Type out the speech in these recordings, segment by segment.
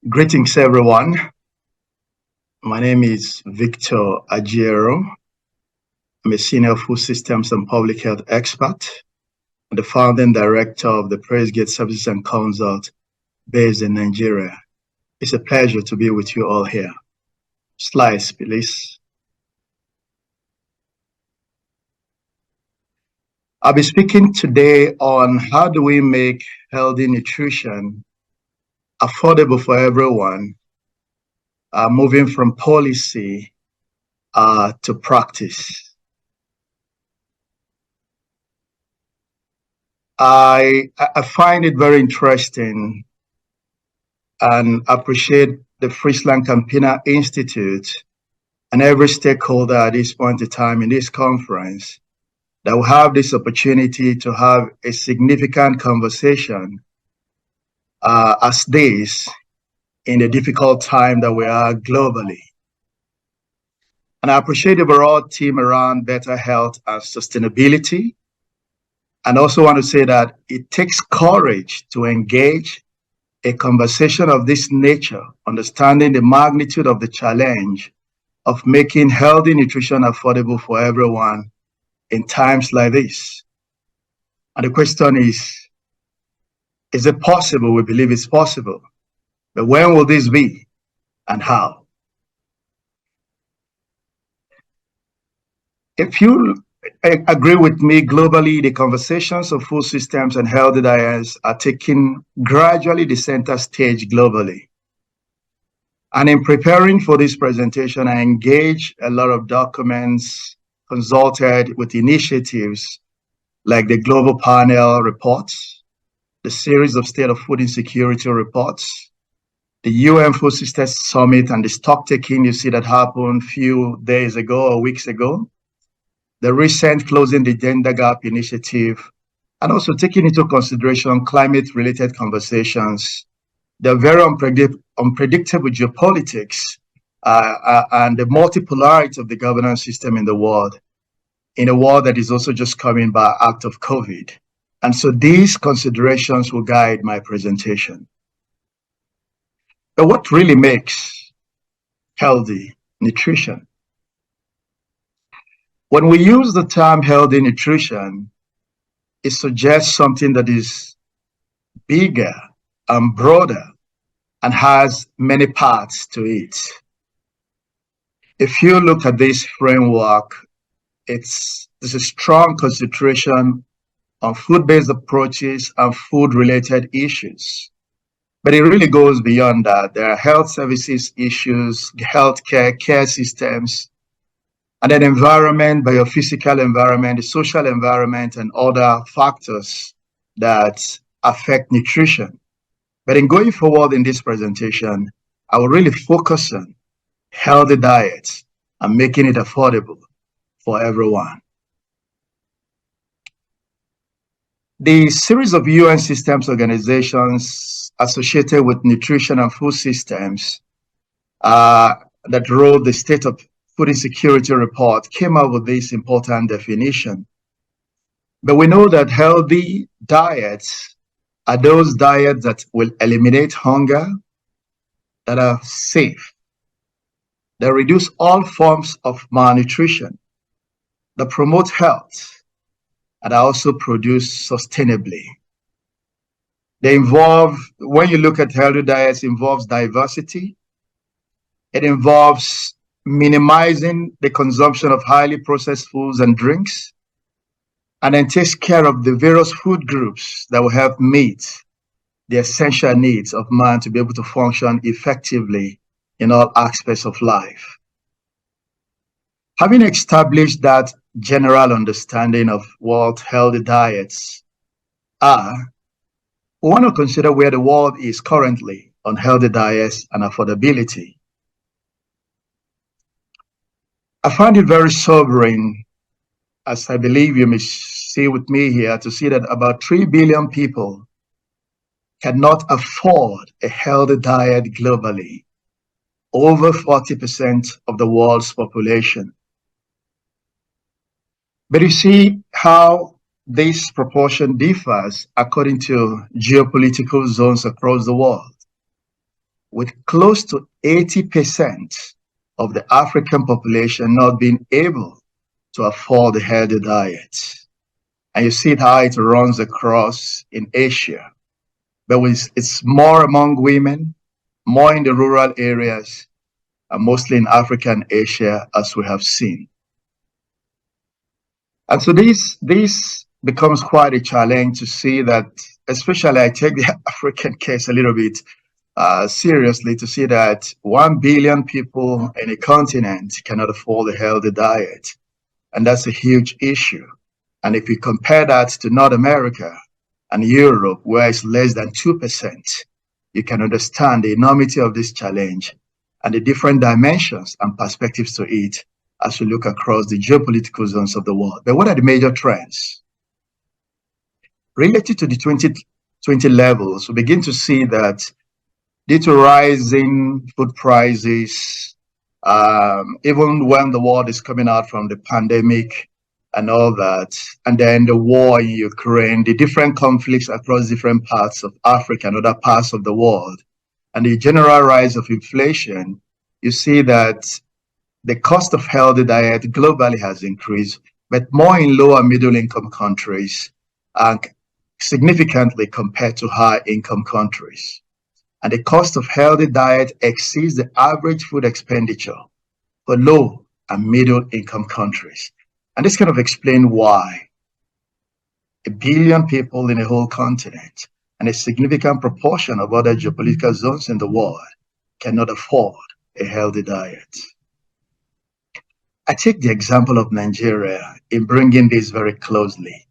Greetings, everyone. My name is Victor Ajieroh. I'm a senior food systems and public health expert and the founding director of the Praise Services and Consult based in Nigeria. It's a pleasure to be with you all here. Slides, please. I'll be speaking today on how do we make healthy nutrition affordable for everyone, moving from policy to practice. I find it very interesting and appreciate the FrieslandCampina Institute and every stakeholder at this point in time in this conference that will have this opportunity to have a significant conversation as this in the difficult time that we are globally. And I appreciate the overall team around better health and sustainability. And also want to say that it takes courage to engage a conversation of this nature, understanding the magnitude of the challenge of making healthy nutrition affordable for everyone in times like this. And the question is it possible? We believe it's possible. But when will this be and how? If you agree with me, globally, the conversations of food systems and healthy diets are taking gradually the center stage globally. And in preparing for this presentation, I engaged a lot of documents, consulted with initiatives like the Global Panel reports, the series of State of Food Insecurity reports, the UN Food Systems Summit, and the stock taking you see that happened a few days ago or weeks ago, the recent Closing the Gender Gap initiative, and also taking into consideration climate-related conversations, the very unpredictable geopolitics and the multipolarity of the governance system in the world, in a world that is also just coming by act of COVID. And so these considerations will guide my presentation. But what really makes healthy nutrition? When we use the term healthy nutrition, it suggests something that is bigger and broader and has many parts to it. If you look at this framework, there's a strong concentration on food-based approaches and food-related issues. But it really goes beyond that. There are health services issues, healthcare, care systems, and then environment, biophysical environment, the social environment, and other factors that affect nutrition. But in going forward in this presentation, I will really focus on healthy diets and making it affordable for everyone. The series of UN systems organizations associated with nutrition and food systems that wrote the State of Food Insecurity report came up with this important definition. But we know that healthy diets are those diets that will eliminate hunger, that are safe, that reduce all forms of malnutrition, that promote health, and are also produced sustainably. They involve, when you look at healthy diets, it involves diversity. It involves minimizing the consumption of highly processed foods and drinks, and then takes care of the various food groups that will help meet the essential needs of man to be able to function effectively in all aspects of life. Having established that general understanding of what healthy diets are, we want to consider where the world is currently on healthy diets and affordability. I find it very sobering, as I believe you may see with me here, to see that about 3 billion people cannot afford a healthy diet globally, over 40% of the world's population. But you see how this proportion differs according to geopolitical zones across the world. with close to 80% of the African population not being able to afford a healthy diet. And you see how it runs across in Asia. But it's more among women, more in the rural areas, and mostly in Africa and Asia, as we have seen. And so this becomes quite a challenge to see that, especially I take the African case a little bit seriously, to see that 1 billion people in a continent cannot afford a healthy diet. And that's a huge issue. And if we compare that to North America and Europe, where it's less than 2%, you can understand the enormity of this challenge and the different dimensions and perspectives to it as we look across the geopolitical zones of the world. But what are the major trends? Related to the 2020 levels, we begin to see that due to rising food prices, even when the world is coming out from the pandemic and all that, and then the war in Ukraine, the different conflicts across different parts of Africa and other parts of the world, and the general rise of inflation, you see that the cost of healthy diet globally has increased, but more in low and middle income countries and significantly compared to high income countries. And the cost of healthy diet exceeds the average food expenditure for low and middle income countries. And this kind of explains why 1 billion people in a whole continent and a significant proportion of other geopolitical zones in the world cannot afford a healthy diet. I take the example of Nigeria in bringing this very closely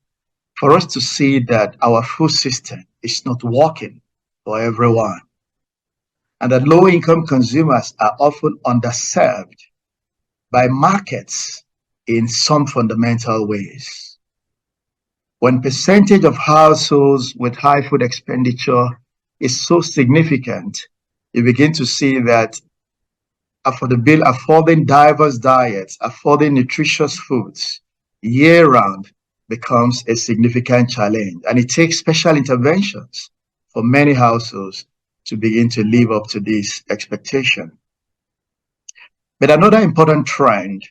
for us to see that our food system is not working for everyone, and that low-income consumers are often underserved by markets in some fundamental ways. When percentage of households with high food expenditure is so significant, you begin to see that affording diverse diets, affording nutritious foods year-round becomes a significant challenge. And it takes special interventions for many households to begin to live up to this expectation. But another important trend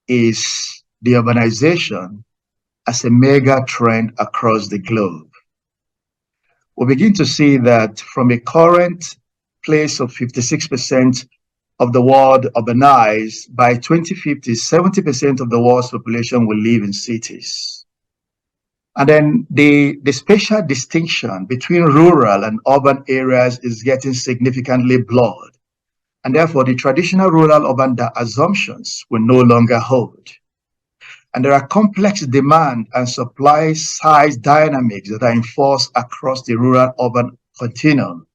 is the urbanization as a mega trend across the globe. We begin to see that from a current place of 56% of the world urbanized, by 2050, 70% of the world's population will live in cities. And then the spatial distinction between rural and urban areas is getting significantly blurred. And therefore, the traditional rural-urban assumptions will no longer hold. And there are complex demand and supply size dynamics that are enforced across the rural-urban continuum.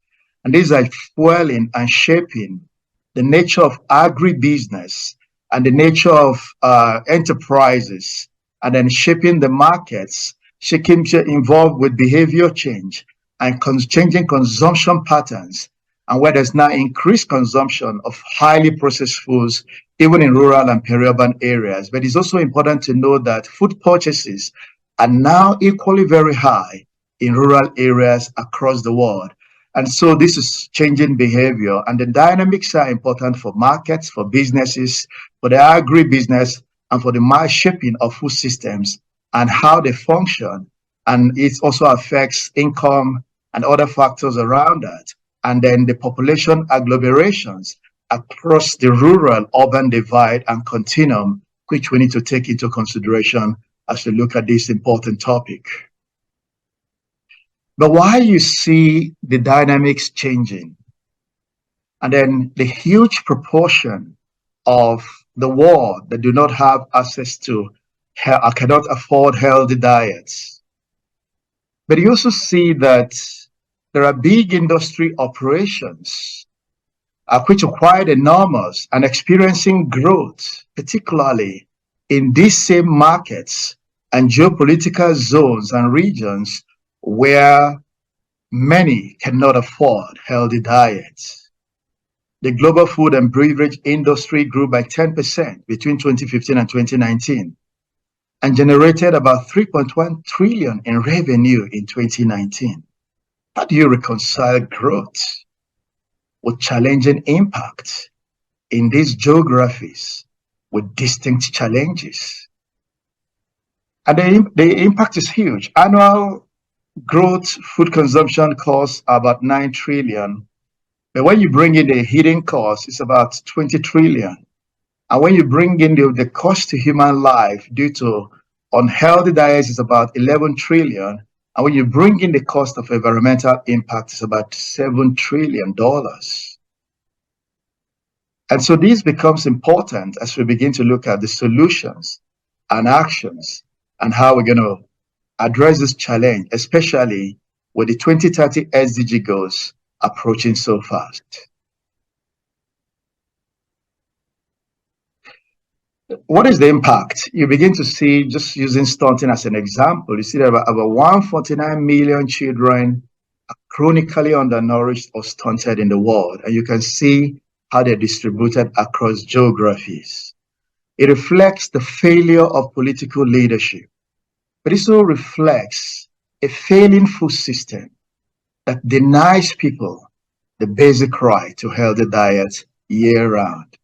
And these are fueling and shaping the nature of agribusiness and the nature of enterprises, and then shaping the markets, involved with behavior change and changing consumption patterns, and where there's now increased consumption of highly processed foods, even in rural and peri-urban areas. But it's also important to know that food purchases are now equally very high in rural areas across the world. And so this is changing behavior, and the dynamics are important for markets, for businesses, for the agribusiness, and for the shaping of food systems and how they function. And it also affects income and other factors around that. And then the population agglomerations across the rural-urban divide and continuum, which we need to take into consideration as we look at this important topic. But while you see the dynamics changing, and then the huge proportion of the world that do not have access to or cannot afford healthy diets, but you also see that there are big industry operations which are quite enormous and experiencing growth, particularly in these same markets and geopolitical zones and regions where many cannot afford healthy diets. The global food and beverage industry grew by 10% between 2015 and 2019 and generated about 3.1 trillion in revenue in 2019. How do you reconcile growth with challenging impacts in these geographies with distinct challenges. And the impact is huge. Annual growth food consumption costs are about 9 trillion. But when you bring in the hidden cost, it's about 20 trillion. And when you bring in the cost to human life due to unhealthy diets, it's about 11 trillion. And when you bring in the cost of environmental impact, it's about $7 trillion. And so this becomes important as we begin to look at the solutions and actions and how we're going to address this challenge, especially with the 2030 SDG goals approaching so fast. What is the impact? You begin to see, just using stunting as an example, you see that about 149 million children are chronically undernourished or stunted in the world, and you can see how they're distributed across geographies. It reflects the failure of political leadership, but it also reflects a failing food system that denies people the basic right to healthy diet year-round.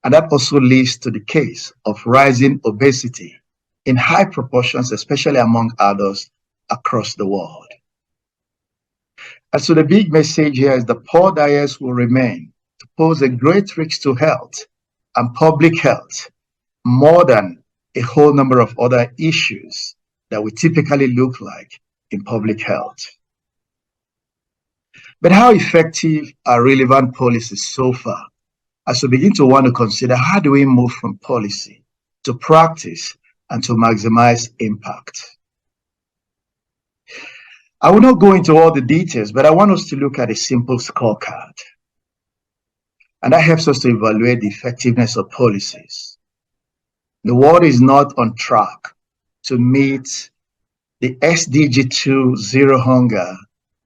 And that also leads to the case of rising obesity in high proportions, especially among adults across the world. And so the big message here is that poor diets will remain to pose a great risk to health and public health, more than a whole number of other issues that we typically look like in public health. But how effective are relevant policies so far? As we begin to want to consider, how do we move from policy to practice and to maximize impact? I will not go into all the details, but I want us to look at a simple scorecard. And that helps us to evaluate the effectiveness of policies. The world is not on track to meet the SDG 2 zero hunger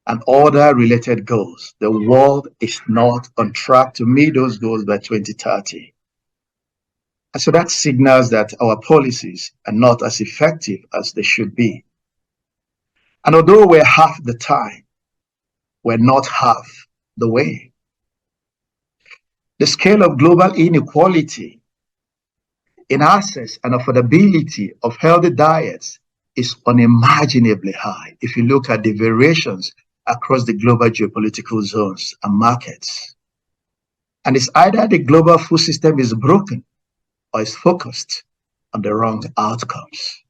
and other related goals. The world is not on track to meet those goals by 2030. And so that signals that our policies are not as effective as they should be. And although we're half the time, we're not half the way. The scale of global inequality in access and affordability of healthy diets is unimaginably high if you look at the variations across the global geopolitical zones and markets. And it's either the global food system is broken or is focused on the wrong outcomes.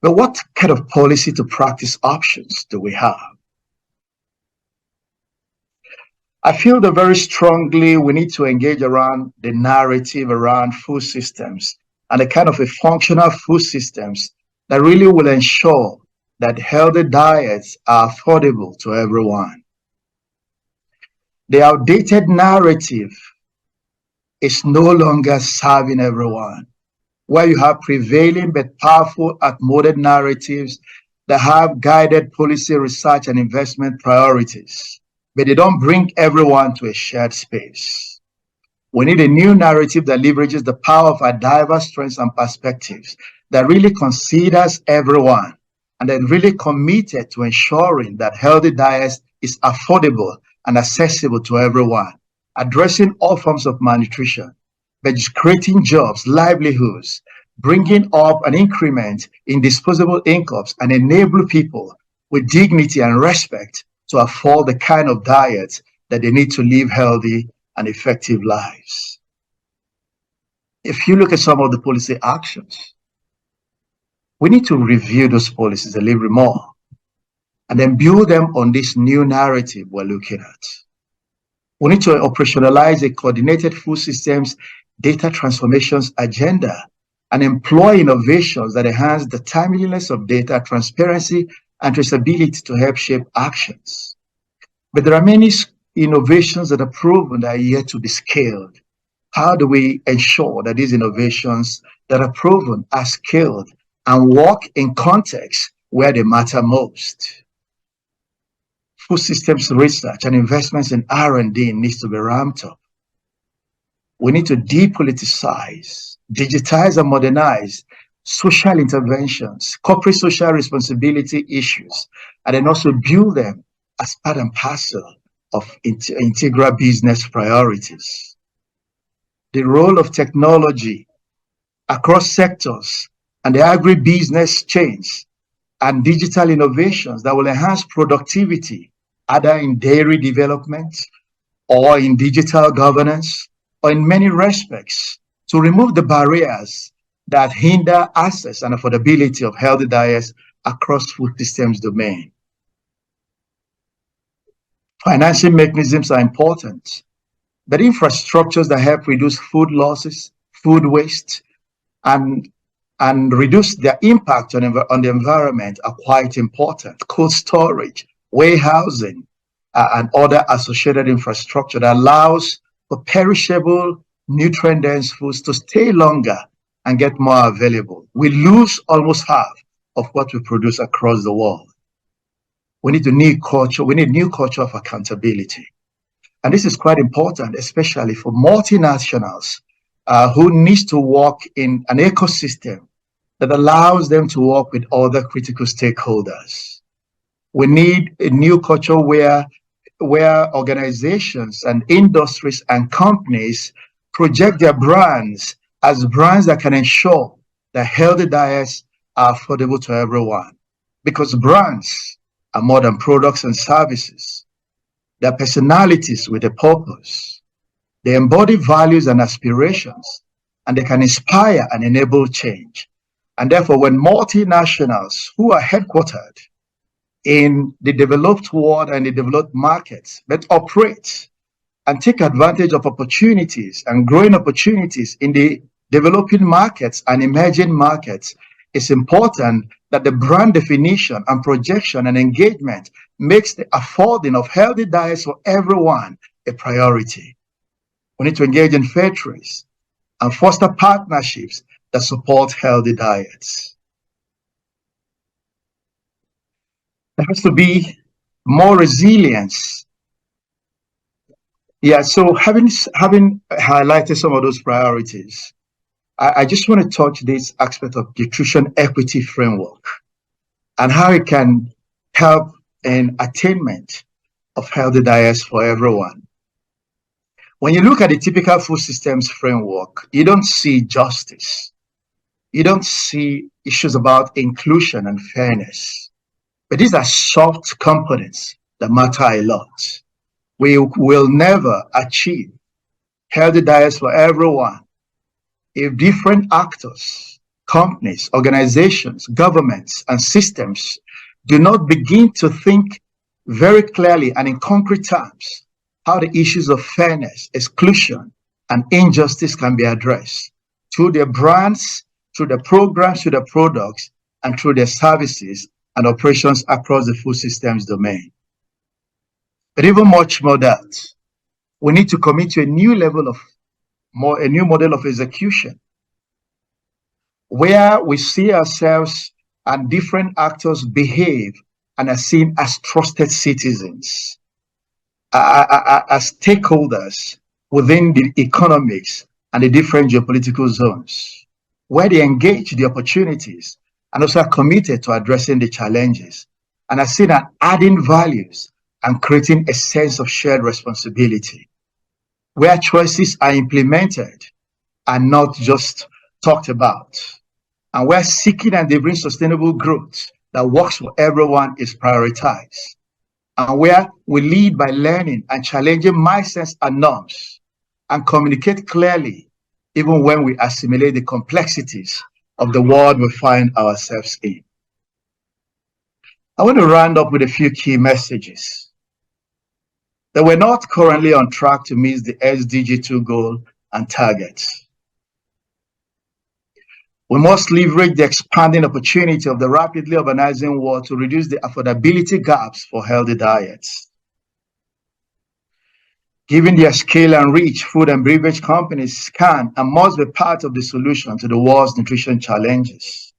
But what kind of policy to practice options do we have? I feel that very strongly we need to engage around the narrative around food systems and a kind of a functional food systems that really will ensure that healthy diets are affordable to everyone. The outdated narrative is no longer serving everyone, where you have prevailing but powerful outmoded narratives that have guided policy research and investment priorities, but they don't bring everyone to a shared space. We need a new narrative that leverages the power of our diverse strengths and perspectives, that really considers everyone, and then really committed to ensuring that healthy diets is affordable and accessible to everyone, addressing all forms of malnutrition, but just creating jobs, livelihoods, bringing up an increment in disposable incomes, and enable people with dignity and respect to afford the kind of diet that they need to live healthy and effective lives. If you look at some of the policy actions, we need to review those policies a little bit more and then build them on this new narrative we're looking at. We need to operationalize a coordinated food systems data transformations agenda and employ innovations that enhance the timeliness of data, transparency, and traceability to help shape actions. But there are many innovations that are proven that are yet to be scaled. How do we ensure that these innovations that are proven are scaled and work in contexts where they matter most? Food systems research and investments in R&D needs to be ramped up. We need to depoliticize, digitize, and modernize social interventions, corporate social responsibility issues, and then also build them as part and parcel of integral business priorities. The role of technology across sectors and the agribusiness chains and digital innovations that will enhance productivity, either in dairy development or in digital governance, or in many respects, to remove the barriers that hinder access and affordability of healthy diets across food systems domain. Financing mechanisms are important, but infrastructures that help reduce food losses, food waste, and reduce their impact on the environment are quite important. Cold storage, warehousing, and other associated infrastructure that allows for perishable, nutrient-dense foods to stay longer and get more available. We lose almost half of what we produce across the world. We need new culture of accountability. And this is quite important, especially for multinationals who need to work in an ecosystem that allows them to work with other critical stakeholders. We need a new culture where organizations and industries and companies project their brands as brands that can ensure that healthy diets are affordable to everyone. Because brands are more than products and services. They're personalities with a purpose. They embody values and aspirations, and they can inspire and enable change. And therefore, when multinationals who are headquartered in the developed world and the developed markets that operate and take advantage of opportunities and growing opportunities in the developing markets and emerging markets, it's important that the brand definition and projection and engagement makes the affording of healthy diets for everyone a priority. We need to engage in fair trades and foster partnerships that support healthy diets. There has to be more resilience. Yeah, so having highlighted some of those priorities, I just want to touch this aspect of nutrition equity framework and how it can help in attainment of healthy diets for everyone. When you look at the typical food systems framework, you don't see justice. You don't see issues about inclusion and fairness. But these are soft components that matter a lot. We will never achieve healthy diets for everyone if different actors, companies, organizations, governments, and systems do not begin to think very clearly and in concrete terms how the issues of fairness, exclusion, and injustice can be addressed through their brands, through their programs, through their products, and through their services and operations across the food systems domain. But even much more that, we need to commit to a new model of execution, where we see ourselves and different actors behave and are seen as trusted citizens, as stakeholders within the economics and the different geopolitical zones, where they engage the opportunities and also are committed to addressing the challenges and are seen as adding values and creating a sense of shared responsibility, where choices are implemented and not just talked about, and where seeking and delivering sustainable growth that works for everyone is prioritized, and where we lead by learning and challenging mindsets and norms and communicate clearly even when we assimilate the complexities of the world we find ourselves in. I want to round up with a few key messages. That we're not currently on track to meet the SDG 2 goal and targets. We must leverage the expanding opportunity of the rapidly urbanizing world to reduce the affordability gaps for healthy diets. Given their scale and reach, food and beverage companies can and must be part of the solution to the world's nutrition challenges.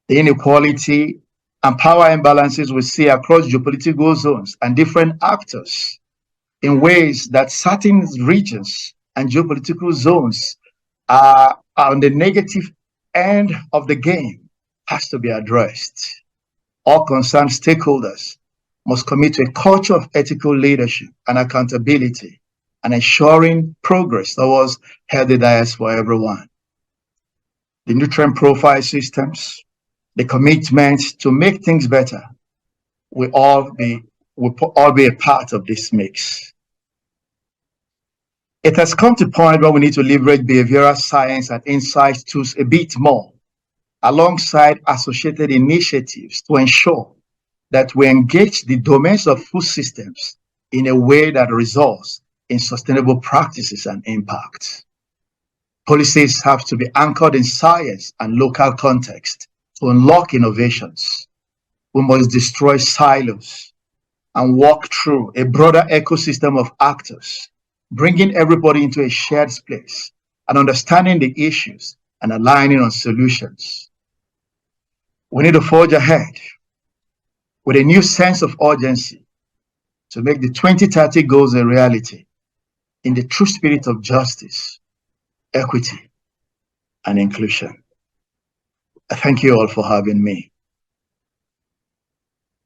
The inequality and power imbalances we see across geopolitical zones and different actors in ways that certain regions and geopolitical zones are on the negative end of the game has to be addressed. All concerned stakeholders must commit to a culture of ethical leadership and accountability and ensuring progress towards healthy diets for everyone. The nutrient profile systems, the commitment to make things better will all be a part of this mix. It has come to a point where we need to leverage behavioral science and insight tools a bit more, alongside associated initiatives to ensure that we engage the domains of food systems in a way that results in sustainable practices and impact. Policies have to be anchored in science and local context to unlock innovations. We must destroy silos and walk through a broader ecosystem of actors, bringing everybody into a shared space and understanding the issues and aligning on solutions. We need to forge ahead with a new sense of urgency to make the 2030 goals a reality in the true spirit of justice, equity, and inclusion. I thank you all for having me.